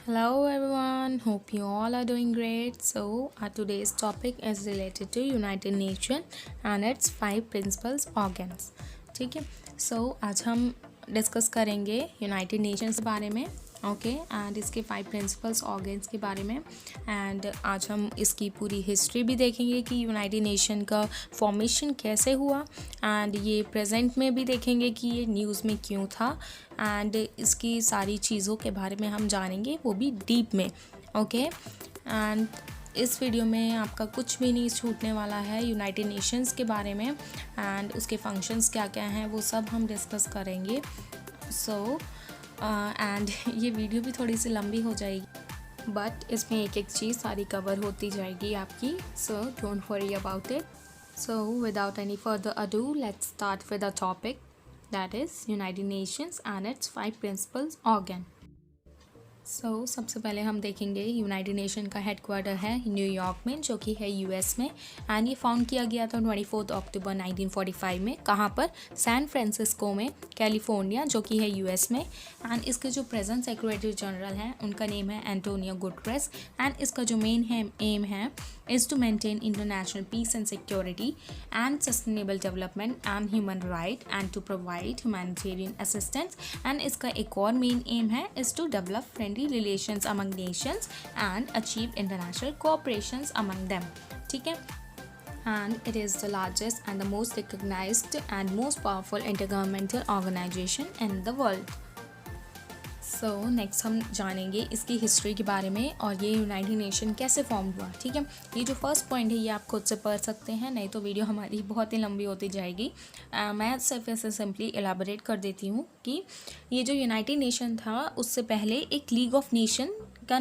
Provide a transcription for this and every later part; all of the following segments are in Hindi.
Hello everyone, hope you all are doing great. So, our today's topic is related to United Nations and its five principles organs. ठीक है. So, आज हम डिस्कस करेंगे यूनाइटेड नेशंस के बारे में. ओके एंड इसके फाइव प्रिंसिपल्स ऑर्गन्स के बारे में. एंड आज हम इसकी पूरी हिस्ट्री भी देखेंगे कि यूनाइटेड नेशन का फॉर्मेशन कैसे हुआ. एंड ये प्रेजेंट में भी देखेंगे कि ये न्यूज़ में क्यों था. एंड इसकी सारी चीज़ों के बारे में हम जानेंगे, वो भी डीप में. ओके एंड इस वीडियो में आपका कुछ भी नहीं छूटने वाला है यूनाइटेड नेशंस के बारे में. एंड उसके फंक्शंस क्या क्या हैं वो सब हम डिस्कस करेंगे. सो एंड ये वीडियो भी थोड़ी सी लंबी हो जाएगी, बट इसमें एक एक चीज़ सारी कवर होती जाएगी आपकी. So don't worry about it. So without any further ado let's start with the topic, that is United Nations and its five principals organ. So सबसे पहले हम देखेंगे यूनाइटेड नेशन का हेडक्वार्टर है न्यूयॉर्क में, जो कि है यूएस में. एंड ये फाउंड किया गया था 24 अक्टूबर 1945 में. कहाँ पर? सैन फ्रांसिस्को में, कैलिफोर्निया, जो कि है यूएस में. एंड इसके जो प्रेजेंट सेक्रेटरी जनरल हैं उनका नेम है एंटोनियो गुटरेस. एंड इसका जो मेन है एम है is to maintain international peace and security and sustainable development and human right and to provide humanitarian assistance. And इसका एक और main aim है is to develop friendly relations among nations and achieve international cooperations among them. ठीक है. And it is the largest and the most recognized and most powerful intergovernmental organization in the world. So next हम जानेंगे इसकी हिस्ट्री के बारे में और ये यूनाइटेड नेशन कैसे फॉर्म हुआ. ठीक है. ये जो फर्स्ट पॉइंट है ये आप खुद से पढ़ सकते हैं, नहीं तो वीडियो हमारी बहुत ही लंबी होती जाएगी. मैं सिर्फ ऐसे सिंपली एलाबोरेट कर देती हूँ कि ये जो यूनाइटेड नेशन था उससे पहले एक लीग ऑफ नेशन का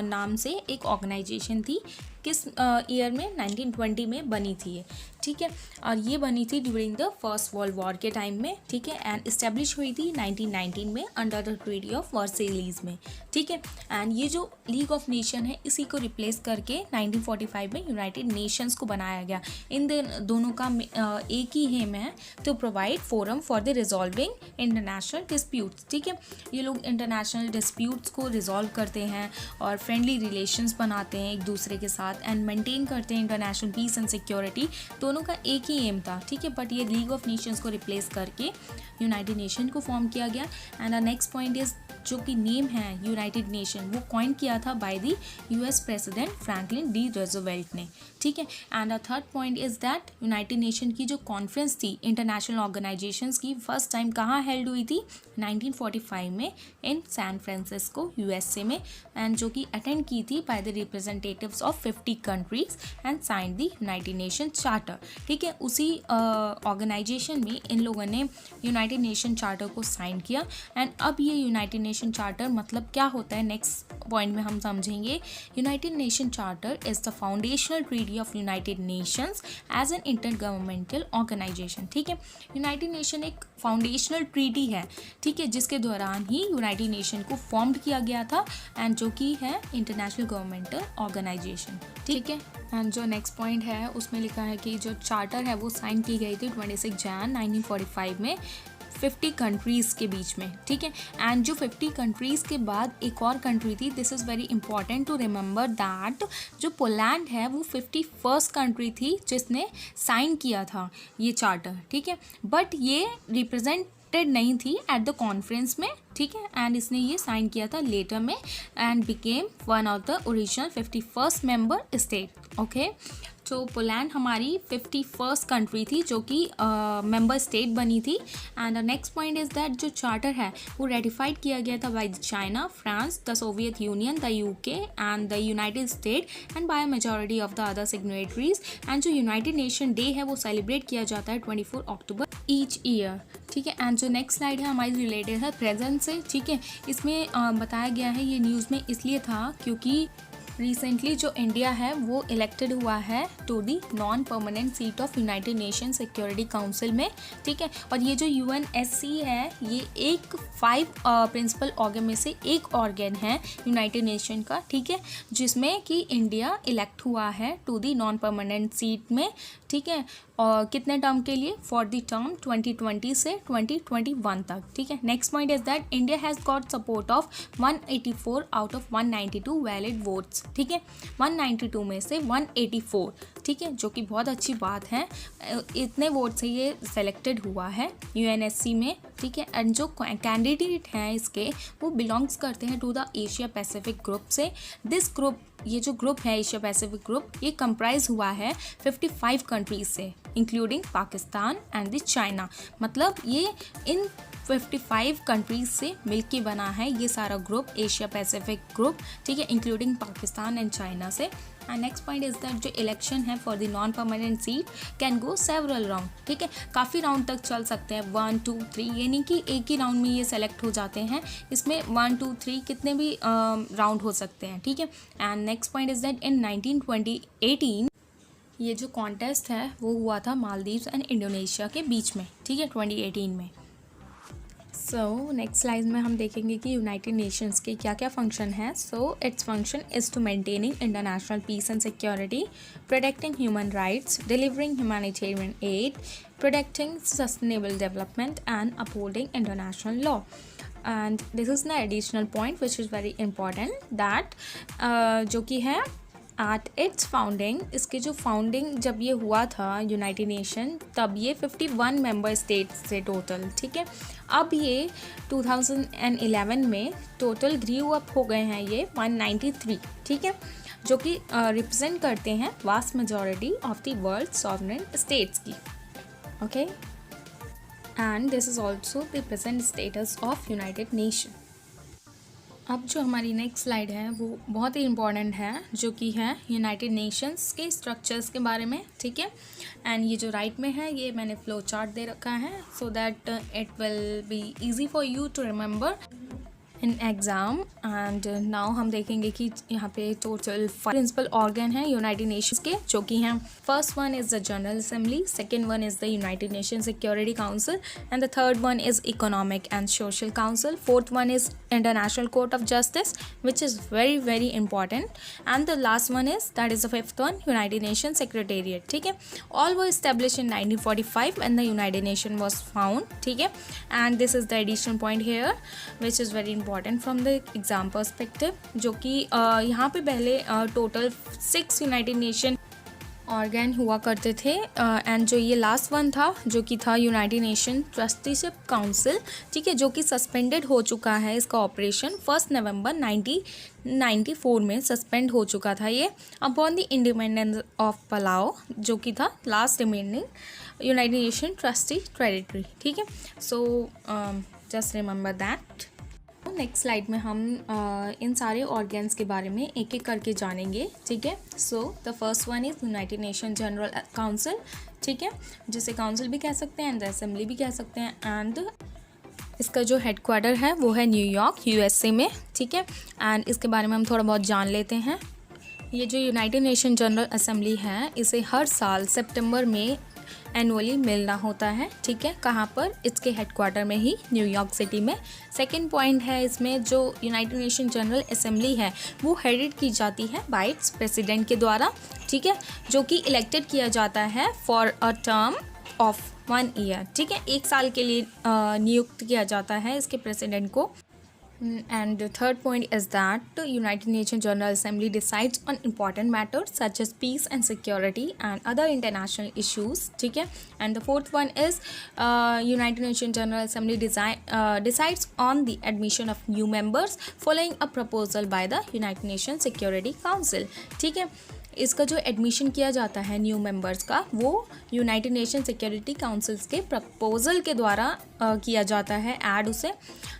नाम से एक ऑर्गेनाइजेशन थी. किस ईयर में? 1920 में बनी थी ये. ठीक है. और ये बनी थी during the first world war के टाइम में. ठीक है. एंड इस्टेब्लिश हुई थी 1919 में अंडर द ट्रीटी ऑफ वर्सेलीज में. ठीक है. एंड ये जो लीग ऑफ नेशन है इसी को रिप्लेस करके 1945 में यूनाइटेड नेशंस को बनाया गया. इन दोनों का एक ही एम है, to provide forum for the resolving international disputes. ठीक है. ये लोग इंटरनेशनल डिस्प्यूट्स को रिजॉल्व करते हैं और फ्रेंडली रिलेशंस बनाते हैं एक दूसरे के साथ एंड मेंटेन करते हैं इंटरनेशनल पीस एंड सिक्योरिटी. दोनों का एक ही एम था. ठीक है. बट ये लीग ऑफ नेशंस को रिप्लेस करके यूनाइटेड नेशन को फॉर्म किया गया. And the next point is जो कि नेम है यूनाइटेड नेशन वो कॉइन किया था by the US president Franklin D Roosevelt ने. ठीक है. And the third point is that United Nation की जो कॉन्फ्रेंस थी इंटरनेशनल ऑर्गेनाइजेशंस की, फर्स्ट टाइम कहाँ हेल्ड हुई थी? 1945 में इन सैन फ्रांसिस्को यूएसए में. एंड जो कि अटेंड की थी by the representatives of 50 countries and sign the United Nation charter. ठीक है. उसी ऑर्गेनाइजेशन में इन लोगों ने यूनाइटेड नेशन चार्टर को साइन किया. एंड अब ये यूनाइटेड नेशन चार्टर मतलब क्या होता है नेक्स्ट पॉइंट में हम समझेंगे. United Nation charter is the foundational treaty of United Nations as an intergovernmental organisation. ठीक है. यूनाइटेड नेशन एक फाउंडेशनल ट्रीटी है. ठीक है. जिसके दौरान ही यूनाइटेड नेशन को फॉर्म किया गया था एंड जो कि है इंटरनेशनल गवर्नमेंटल ऑर्गेनाइजेशन. ठीक है. एंड जो नेक्स्ट पॉइंट है उसमें लिखा है कि जो चार्टर है वो साइन की गई थी 26 जन 1945 में 50 कंट्रीज़ के बीच में. ठीक है. एंड जो 50 कंट्रीज़ के बाद एक और कंट्री थी, this is very important to remember that जो पोलैंड है वो 51st कंट्री थी जिसने साइन किया था ये चार्टर. ठीक है. बट ये रिप्रेजेंटेड नहीं थी एट द कॉन्फ्रेंस में. ठीक है. एंड इसने ये साइन किया था लेटर में and became one of the original 51st member state. Okay. तो पोलैंड हमारी 51st कंट्री थी जो कि मेंबर स्टेट बनी थी. And the next point is that जो चार्टर है वो रेटिफाइड किया गया था by China, France, the Soviet union, the UK and the United state and by majority of the other signatories. And जो यूनाइटेड नेशन डे है वो सेलिब्रेट किया जाता है 24 अक्टूबर ईच ईयर. ठीक है. एंड जो नेक्स्ट स्लाइड है हमारी रिलेटेड है प्रेजेंट से. ठीक है. इसमें बताया गया है, ये न्यूज़ में इसलिए था क्योंकि रिसेंटली जो इंडिया है वो इलेक्टेड हुआ है to the non permanent seat of United nation security Council में, ठीक है। और ये जो यूएनएससी है ये एक 5 प्रिंसिपल ऑर्गन में से एक ऑर्गन है यूनाइटेड नेशन का, ठीक है, जिसमें कि इंडिया इलेक्ट हुआ है to the non permanent seat में, ठीक है। और कितने टर्म के लिए? फॉर द टर्म 2020 से 2021 तक, ठीक है। Next point is that India has got support of 184 out of 192 valid votes, ठीक है। 192 में से 184, ठीक है, जो कि बहुत अच्छी बात है। इतने वोट से ये सेलेक्टेड हुआ है यूएनएससी में, ठीक है। एंड जो कैंडिडेट हैं इसके वो बिलोंग्स करते हैं to the Asia Pacific group से। दिस ग्रुप, ये जो ग्रुप है एशिया पैसिफिक ग्रुप, ये कंप्राइज हुआ है 55 कंट्रीज से including Pakistan and the China. मतलब ये इन 55 कंट्रीज से मिलके बना है ये सारा ग्रुप, एशिया पैसिफिक ग्रुप, ठीक है, इंक्लूडिंग पाकिस्तान एंड चाइना से। And next point is that जो इलेक्शन है for the non permanent seat can go several round, ठीक है, काफ़ी राउंड तक चल सकते हैं, 1 2 3, यानी कि एक ही राउंड में ये सेलेक्ट हो जाते हैं। इसमें 1 2 3 कितने भी राउंड हो सकते हैं, ठीक है। And next point is that in 2018 ये जो कॉन्टेस्ट है वो हुआ था मालदीव्स एंड इंडोनेशिया के बीच में, ठीक है, 2018 में। सो नेक्स्ट स्लाइड में हम देखेंगे कि यूनाइटेड नेशंस के क्या क्या फंक्शन है। So its function is to maintaining international peace and security, protecting human rights, delivering humanitarian aid, protecting sustainable development and upholding international law. And this is an additional point which is very important that जो कि है एट इट्स फाउंडिंग, इसके जो फाउंडिंग जब ये हुआ था यूनाइटेड नेशन तब ये 51 मेंबर स्टेट्स से टोटल, ठीक है। अब ये 2011 में टोटल ग्रीव अप हो गए हैं ये 193, ठीक है, जो कि रिप्रेजेंट करते हैं vast majority of the world sovereign states की, okay. And this is also the present status of United Nation. अब जो हमारी नेक्स्ट स्लाइड है वो बहुत ही इम्पॉर्टेंट है, जो कि है यूनाइटेड नेशंस के स्ट्रक्चर्स के बारे में, ठीक है। एंड ये जो राइट में है ये मैंने फ्लो चार्ट दे रखा है so that it will be easy for you to remember in exam. And now हम देखेंगे कि यहाँ पे टोटल 5 प्रिंसिपल ऑर्गन हैं यूनाइटेड नेशंस के, जो कि हैं first one is the General Assembly, second one is the United nation security Council, and the third one is Economic and Social Council, fourth one is International Court of Justice which is very very important, and the last one is that is the fifth one United nation secretariat, ठीक है। ऑल वो establish in 1945 and the United nation was found, ठीक है। And this is the additional point here which is very important from the exam perspective, जो कि यहाँ पे पहले टोटल 6 यूनाइटेड नेशन ऑर्गन हुआ करते थे। एंड जो ये लास्ट वन था जो कि था यूनाइटेड नेशन ट्रस्टीशिप काउंसिल, ठीक है, जो कि सस्पेंडेड हो चुका है, इसका ऑपरेशन 1 नवंबर 1994 में सस्पेंड हो चुका था ये अपॉन द इंडिपेंडेंस ऑफ पलाओ, जो कि था last remaining United nation trustee territory, ठीक है। सो just remember that. Next slide में हम इन सारे ऑर्गन्स के बारे में एक एक करके जानेंगे, ठीक है। So the first one is United Nation general council, ठीक है, जिसे काउंसिल भी कह सकते हैं एंड द असेंबली भी कह सकते हैं। एंड इसका जो हेडक्वार्टर है वो है न्यूयॉर्क यूएसए में, ठीक है। एंड इसके बारे में हम थोड़ा बहुत जान लेते हैं। ये जो यूनाइटेड नेशन जनरल असेंबली है इसे हर साल सितंबर में एनुअली मिलना होता है, ठीक है। कहाँ पर? इसके हेडक्वार्टर में ही, न्यूयॉर्क सिटी में। सेकंड पॉइंट है इसमें जो यूनाइटेड नेशन जनरल असेंबली है वो हेडेड की जाती है बाय इट्स प्रेसिडेंट के द्वारा, ठीक है, जो कि इलेक्टेड किया जाता है for a term of 1 year, ठीक है, 1 साल के लिए नियुक्त किया जाता है इसके प्रेसिडेंट को। And the third point is that the United Nations General Assembly decides on important matters such as peace and security and other international issues, ठीक है। And the fourth one is United Nations General Assembly decides on the admission of new members following a proposal by the United Nations Security Council, ठीक है। इसका जो एडमिशन किया जाता है न्यू मेंबर्स का, वो यूनाइटेड नेशन सिक्योरिटी काउंसिल्स के प्रपोजल के द्वारा किया जाता है, ऐड उसे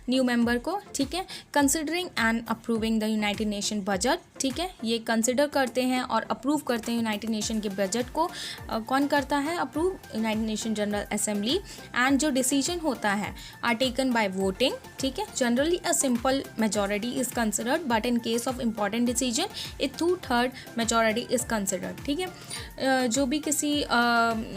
न्यू मेंबर को, ठीक है। Considering and approving the United nation budget, ठीक है, ये कंसिडर करते हैं और अप्रूव करते हैं यूनाइटेड नेशन के बजट को। कौन करता है approve? United Nation General Assembly. And जो डिसीजन होता है आर टेकन बाय वोटिंग, ठीक है। Generally a simple majority is considered, but in case of important decision A 2/3 majority is considered, ठीक है। जो भी किसी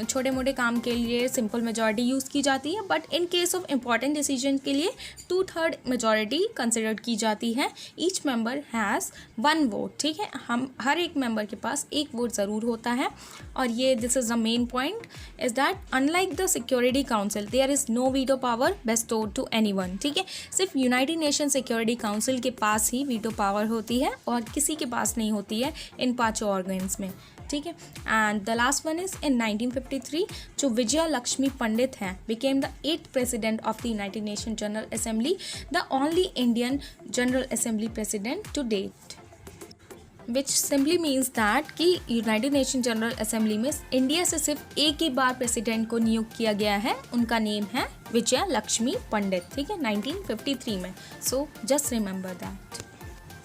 छोटे मोटे काम के लिए सिंपल मेजॉरिटी यूज़ की जाती है, but in case of important decision के लिए 2/3 मेजॉरिटी कंसिडर की जाती है। ईच मेंबर हैज़ 1 वोट, ठीक है। हम हर एक मेंबर के पास एक वोट ज़रूर होता है। और ये this is the main point is that unlike the Security Council there is no veto power bestowed to anyone, ठीक है। सिर्फ यूनाइटेड नेशन सिक्योरिटी काउंसिल के पास ही वीटो पावर होती है और किसी के पास नहीं होती है इन 5 ऑर्गन्स में, ठीक है। And the last one is in 1953 जो विजया लक्ष्मी पंडित हैं became the 8th president of the United Nation General Assembly, the only Indian General Assembly president to date, which simply means that कि यूनाइटेड नेशन जनरल असेंबली में इंडिया से सिर्फ एक ही बार प्रेसिडेंट को नियुक्त किया गया है। उनका नेम है विजया लक्ष्मी पंडित, ठीक है, 1953 में। So just remember that.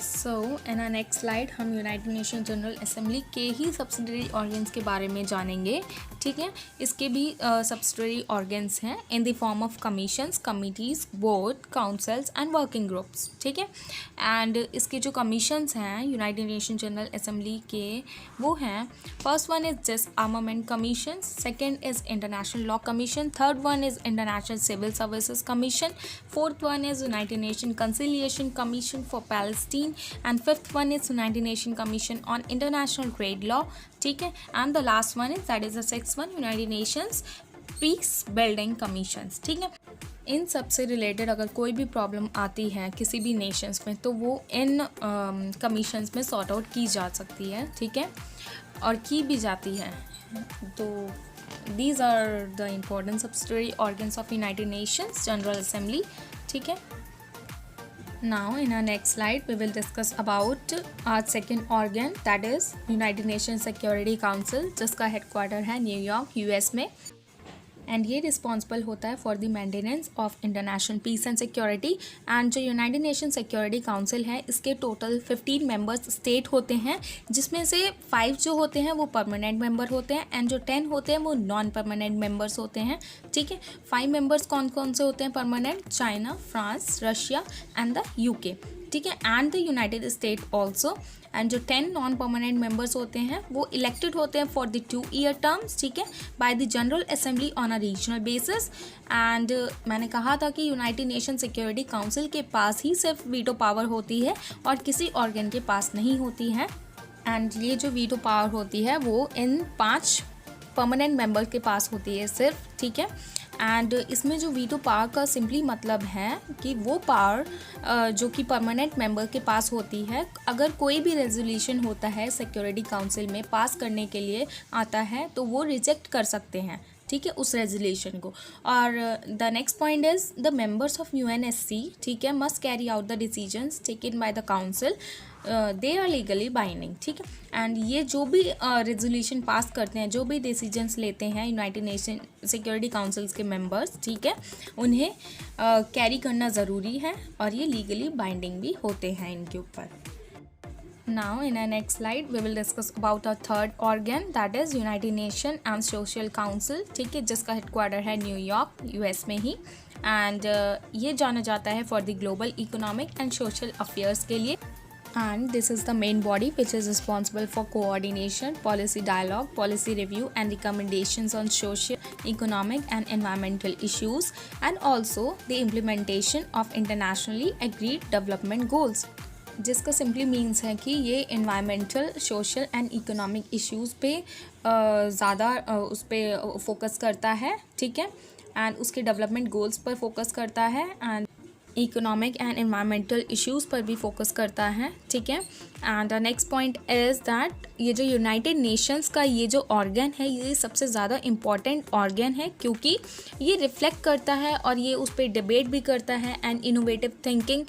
So in our next slide हम यूनाइटेड नेशन जनरल असेंबली के ही सब्सिडरी ऑर्गन्स के बारे में जानेंगे, ठीक है। इसके भी सब्सिडरी ऑर्गन्स हैं in the form of commissions, committees, board, councils and working groups, ठीक है। एंड इसके जो कमीशंस हैं यूनाइटेड नेशन जनरल असेंबली के, वो हैं first one is disarmament commission, second is International Law Commission, third one is International Civil Services Commission, fourth one is United Nation Conciliation Commission for Palestine, and fifth one is United Nation Commission on International Trade Law, ठीक है। and the last one is that is the sixth one United Nations Peace Building Commissions, ठीक है। इन सब से रिलेटेड अगर कोई भी प्रॉब्लम आती है किसी भी नेशंस में तो वो इन कमीशंस में सॉर्ट आउट की जा सकती है, ठीक है, और की भी जाती है। तो these are the important subsidiary organs of United Nations General Assembly, ठीक है। Now in our next slide we will discuss about our second organ, that is United Nations Security Council, जिसका हेडक्वार्टर है न्यूयॉर्क यूएस में। एंड ये रिस्पॉन्सिबल होता है for the maintenance of international peace and security. And जो यूनाइटेड नेशन सिक्योरिटी काउंसिल है इसके टोटल 15 मेंबर्स स्टेट होते हैं, जिसमें से 5 जो होते हैं वो परमानेंट मेंबर होते हैं एंड जो 10 होते हैं वो नॉन परमानेंट मेंबर्स होते हैं, ठीक है। 5 मेंबर्स कौन कौन से होते हैं permanent? China, France, Russia and the UK, ठीक है, and the United state also. And जो 10 नॉन परमानेंट मेंबर्स होते हैं वो इलेक्टेड होते हैं फॉर द 2-year टर्म्स, ठीक है, bye the General Assembly on a regional basis. And मैंने कहा था कि यूनाइटेड नेशन सिक्योरिटी काउंसिल के पास ही सिर्फ वीटो पावर होती है और किसी ऑर्गन के पास नहीं होती है। एंड ये जो वीटो पावर होती है वो इन 5 परमानेंट मेंबर के पास होती है सिर्फ, ठीक है। एंड इसमें जो वीटो पावर का सिंपली मतलब है कि वो पावर जो कि परमानेंट मेंबर के पास होती है, अगर कोई भी रेजोल्यूशन होता है सिक्योरिटी काउंसिल में पास करने के लिए आता है तो वो रिजेक्ट कर सकते हैं, ठीक है, उस रेजोल्यूशन को। और the next point is the members of UNSC, ठीक है, must carry out the decisions taken by the council, they are legally binding, ठीक है। एंड ये जो भी रेजोल्यूशन पास करते हैं, जो भी डिसीजंस लेते हैं यूनाइटेड नेशन सिक्योरिटी काउंसिल्स के मेंबर्स, ठीक है, उन्हें कैरी करना ज़रूरी है और ये लीगली बाइंडिंग भी होते हैं इनके ऊपर। Now in our next slide we will discuss about our third organ, that is United Nation and Social Council, ठीक है, जिसका हेडक्वार्टर है न्यूयॉर्क यूएस में ही। एंड ये जाना जाता है for the global economic and social affairs के लिए। And this is the main body which is responsible for coordination, policy dialogue, policy review and recommendations on social, economic and environmental issues, and also the implementation of internationally agreed development goals, जिसका सिंपली मीन्स है कि ये environmental, social and economic issues पे ज़्यादा उस पर फोकस करता है, ठीक है, एंड उसके डेवलपमेंट गोल्स पर फोकस करता है। And economic and environmental issues पर भी फोकस करता है, ठीक है। And next point is that ये जो यूनाइटेड नेशंस का ये जो ऑर्गन है ये सबसे ज़्यादा इम्पॉर्टेंट ऑर्गन है, क्योंकि ये रिफ्लेक्ट करता है और ये उस पर डिबेट भी करता है एंड इनोवेटिव थिंकिंग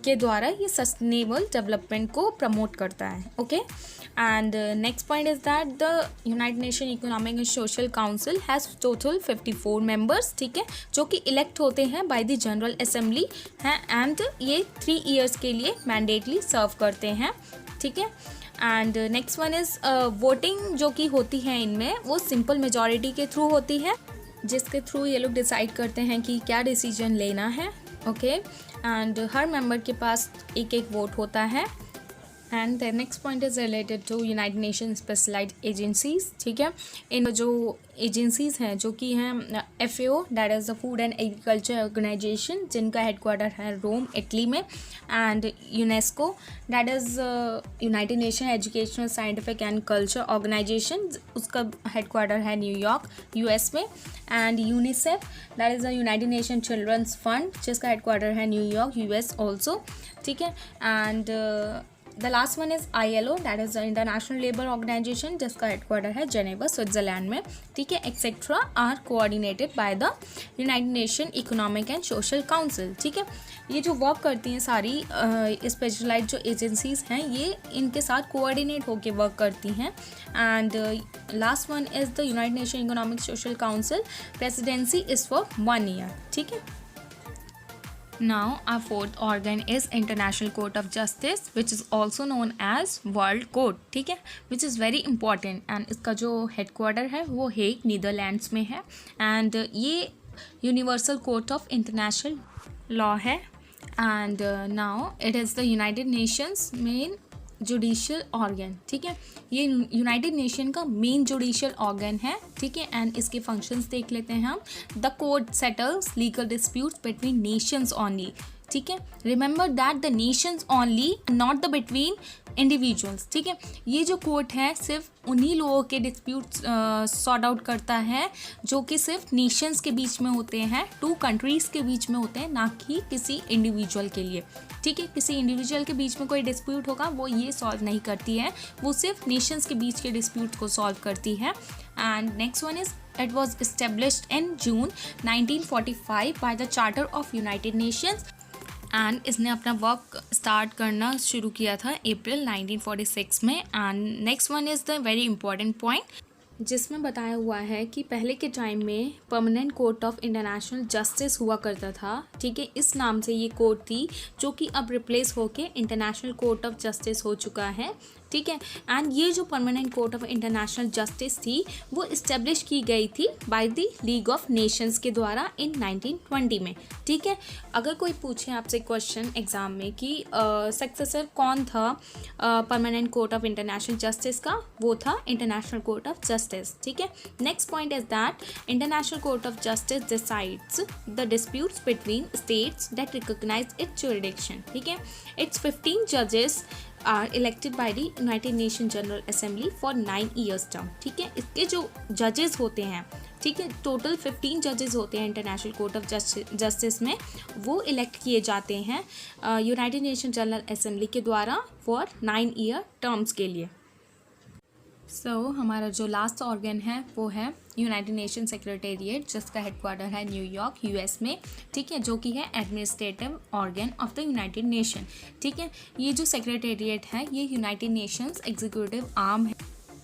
के द्वारा ये सस्टेनेबल डेवलपमेंट को प्रमोट करता है, okay. And next point is that the United Nation Economic and Social council has total 54 members, ठीक है, जो कि इलेक्ट होते हैं बाय द जनरल असेंबली हैं एंड ये 3 ईयर्स के लिए मैंडेटली सर्व करते हैं, ठीक है। And next one is voting जो कि होती है इनमें वो सिंपल मेजॉरिटी के थ्रू होती है, जिसके थ्रू ये लोग डिसाइड करते हैं कि क्या डिसीजन लेना है, ओके। एंड हर मेंबर के पास एक एक वोट होता है। And the next point is related to United Nation specialised agencies, ठीक है। इन जो एजेंसीज हैं जो कि हैं FAO that is the Food and Agriculture Organisation, जिनका हेडक्वार्टर है रोम, इटली में। And UNESCO that is United Nation Educational Scientific and Culture Organisation, उसका हेडक्वार्टर है न्यूयॉर्क, US में। And UNICEF that is the United Nation Children's Fund, जिसका हेडक्वार्टर है न्यूयॉर्क, US ऑल्सो, ठीक है। And the last one is ILO that is the International Labour Organisation, जिसका हेडक्वार्टर है जेनेवा, स्विट्ज़रलैंड में, ठीक है। Etcetera are coordinated by the United Nation Economic and Social Council, ठीक है। ये जो वर्क करती हैं सारी स्पेशलाइज्ड जो एजेंसीज हैं ये इनके साथ कोऑर्डिनेट होकर वर्क करती हैं। And last one is the United Nation economic social council, presidency is for 1 year, ठीक है। Now our fourth organ is International Court of Justice, which is also known as World Court, ठीक है, which is very important and इसका जो headquarter है वो हेग, नीदरलैंड्स में है। and ये universal court of international law है। and now it is the United Nations main judicial organ, ठीक है। ये यूनाइटेड नेशन का मेन जुडिशियल ऑर्गन है, ठीक है। एंड इसके फंक्शंस देख लेते हैं हम। The court settles legal disputes between Nations only, ठीक है। Remember that the Nations only, not the between individuals, ठीक है। ये जो कोर्ट है सिर्फ उन्हीं लोगों के डिस्प्यूट्स सॉर्ट आउट करता है जो कि सिर्फ नेशंस के बीच में होते हैं, 2 कंट्रीज़ के बीच में होते हैं, ना कि किसी इंडिविजुअल के लिए, ठीक है। किसी इंडिविजुअल के बीच में कोई डिस्प्यूट होगा वो ये सॉल्व नहीं करती है, वो सिर्फ नेशंस के बीच के डिस्प्यूट को सॉल्व करती है। And next one is it was established in June 1945 by the charter of United Nations and इसने अपना वर्क स्टार्ट करना शुरू किया था अप्रैल 1946 में। And next one is the very important point, जिसमें बताया हुआ है कि पहले के टाइम में permanent Court of International justice हुआ करता था, ठीक है। इस नाम से ये कोर्ट थी, जो कि अब रिप्लेस होके इंटरनेशनल कोर्ट ऑफ जस्टिस हो चुका है, ठीक है। एंड ये जो permanent Court of International justice थी वो इस्टेब्लिश की गई थी by the league of Nations के द्वारा इन 1920 में, ठीक है। अगर कोई पूछे आपसे क्वेश्चन एग्जाम में कि सक्सेसर कौन था Permanent Court of International Justice का, वो था इंटरनेशनल कोर्ट ऑफ जस्टिस, ठीक है। Next point is that International Court of Justice decides the disputes between states that recognise its jurisdiction, ठीक है। इट्स 15 जजेस are elected by the United Nation General Assembly for 9 years term, ठीक है। इसके जो जजेस होते हैं, ठीक है, टोटल 15 जजेस होते हैं इंटरनेशनल कोर्ट ऑफ जस्टिस में, वो इलेक्ट किए जाते हैं यूनाइटेड नेशन जनरल असेंबली के द्वारा फॉर 9 ईयर टर्म्स के लिए। हमारा जो लास्ट ऑर्गन है वो है यूनाइटेड नेशन सेक्रेटेरिएट, जिसका हेडक्वार्टर है न्यूयॉर्क, US में, ठीक है, जो कि है administrative organ of the United nation, ठीक है। ये जो सेक्रेटेरिएट है ये यूनाइटेड नेशंस एग्जीक्यूटिव आर्म है,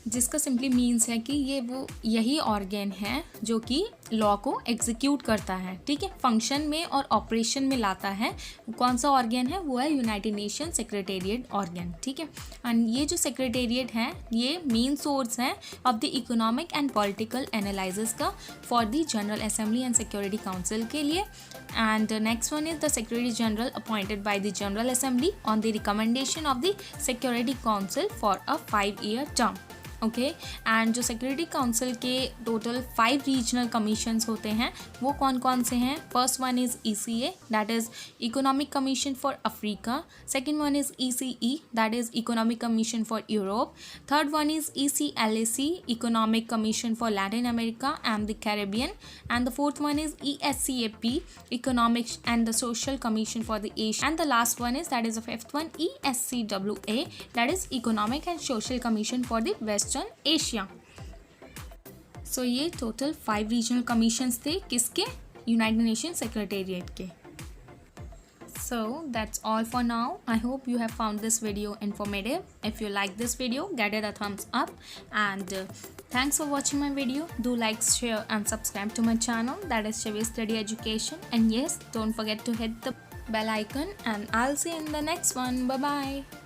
जिसका सिंपली मीन्स है कि ये वो यही ऑर्गन है जो कि लॉ को एग्जीक्यूट करता है, ठीक है, फंक्शन में और ऑपरेशन में लाता है। कौन सा ऑर्गन है, वो है यूनाइटेड नेशन सेक्रेटेरिएट ऑर्गन, ठीक है। एंड ये जो सेक्रेटेरिएट है ये मेन सोर्स है of the economic and political analysis का for the General Assembly and Security Council के लिए। And next one is the Secretary General appointed by the General Assembly on the recommendation of the Security Council for a 5 year term, okay and जो सिक्योरिटी काउंसिल के टोटल 5 रीजनल कमीशंस होते हैं वो कौन कौन से हैं. First one is ECA, that is economic commission for Africa. Second one is ECE, that is economic commission for Europe. Third one is ECLAC, economic commission for Latin America and the Caribbean. And the fourth one is ESCAP, Economic and the Social Commission for the Asia, and the last one is, that is the fifth one, ESCWA, that is Economic and Social Commission for the Western Asia. So ये total 5 regional commissions थे किसके? United Nations Secretariat के. So that's all for now. I hope you have found this video informative. If you like this video, get it a thumbs up, and thanks for watching my video. Do like, share and subscribe to my channel, that is Shivi Study Education. And yes, don't forget to hit the bell icon, and I'll see you in the next one. Bye bye.